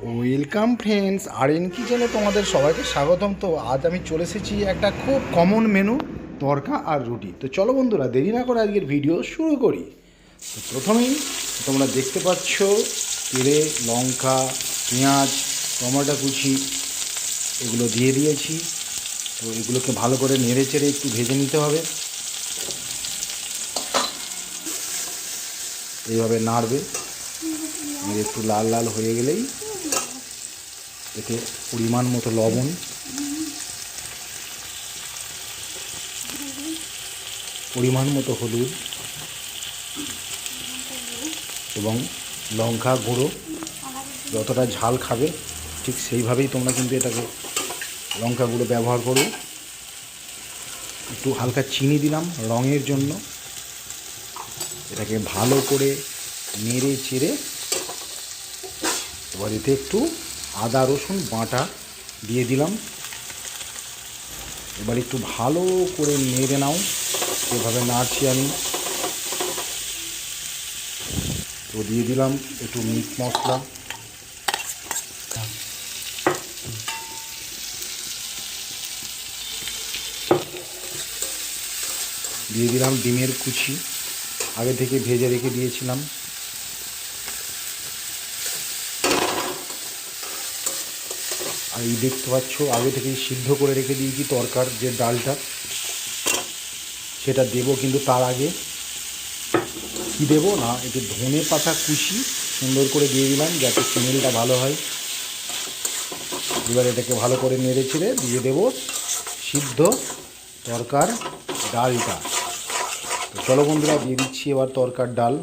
Welcome friends, আর কিচেনে তোমাদের সবাইকে স্বাগতম। তো আজ আমি চলে এসেছি একটা খুব কমন মেনু, তড়কা আর রুটি। তো চলো বন্ধুরা, দেরি না করে আজকের ভিডিও শুরু করি। তো প্রথমেই তোমরা দেখতে পাচ্ছ তেলে লঙ্কা, পেঁয়াজ, টমেটো কুচি এগুলো দিয়ে দিয়েছি। তো এগুলোকে ভালো করে নেড়ে চেড়ে একটু ভেজে নিতে হবে। এইভাবে নাড়বে, একটু লাল লাল হয়ে গেলেই এতে পরিমাণ মতো লবণ, পরিমাণ মতো হলুদ এবং লঙ্কা গুঁড়ো, যতটা ঝাল খাবে ঠিক সেইভাবেই তোমরা কিন্তু এটাকে লঙ্কা গুঁড়ো ব্যবহার করো। একটু হালকা চিনি দিলাম রঙের জন্য। এটাকে ভালো করে নেড়ে চেড়ে এবার এতে একটু আদা রসুন বাটা দিয়ে দিলাম। এবার একটু ভালো করে নেড়ে নাও, এভাবে নাড়ছি আমি। তো দিয়ে দিলাম একটু মিট মশলা, দিয়ে দিলাম ডিমের কুচি, আগে থেকে ভেজে রেখে দিয়েছিলাম। আর এই দেখতে পাচ্ছ আগে থেকেই সিদ্ধ করে রেখে দিয়েছি তরকার যে ডালটা, সেটা দেবো। কিন্তু তার আগে কি দেবো না, একটু ধনে পাতা কুচি সুন্দর করে দিয়ে দিলাম যাতে স্মেলটা ভালো হয়। এবার এটাকে ভালো করে নেড়ে চেড়ে দিয়ে দেবো সিদ্ধ তরকার ডালটা। তো চলো বন্ধুরা, দিয়ে দিচ্ছি এবার তরকার ডাল।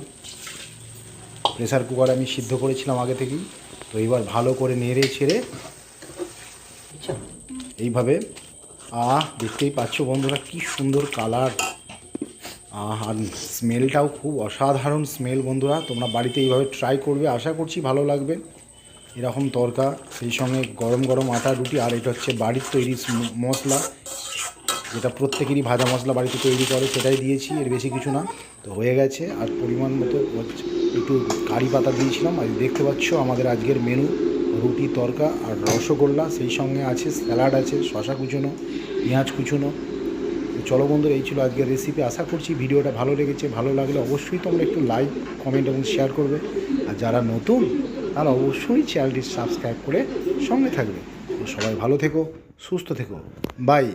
প্রেসার কুকারে আমি সিদ্ধ করেছিলাম আগে থেকেই। তো এবার ভালো করে নেড়ে ছেড়ে এইভাবে দেখতেই পাচ্ছ বন্ধুরা কি সুন্দর কালার, আর স্মেলটাও খুব অসাধারণ স্মেল। বন্ধুরা তোমরা বাড়িতে এইভাবে ট্রাই করবে, আশা করছি ভালো লাগবে। এরকম তরকা, সেই সঙ্গে গরম গরম আটা রুটি। আর এটা হচ্ছে বাড়ির তৈরি মশলা, যেটা প্রত্যেকেরই ভাজা মশলা বাড়িতে তৈরি করে, সেটাই দিয়েছি, এর বেশি কিছু না। তো হয়ে গেছে। আর পরিমাণ মতো একটু কারি পাতা দিয়েছিলাম। আর দেখতে পাচ্ছ আমাদের আজকের মেনু রুটি, তরকা আর রসগোল্লা, সেই সঙ্গে আছে স্যালাড, আছে শশা কুচোনো, পেঁয়াজ কুচোনো। চলো বন্ধুরা, এই ছিল আজকের রেসিপি। আশা করছি ভিডিওটা ভালো লেগেছে। ভালো লাগলে অবশ্যই তোমরা একটু লাইক, কমেন্ট এবং শেয়ার করবে। আর যারা নতুন তারা অবশ্যই চ্যানেলটি সাবস্ক্রাইব করে সঙ্গে থাকবে। তো সবাই ভালো থেকো, সুস্থ থেকো, বাই।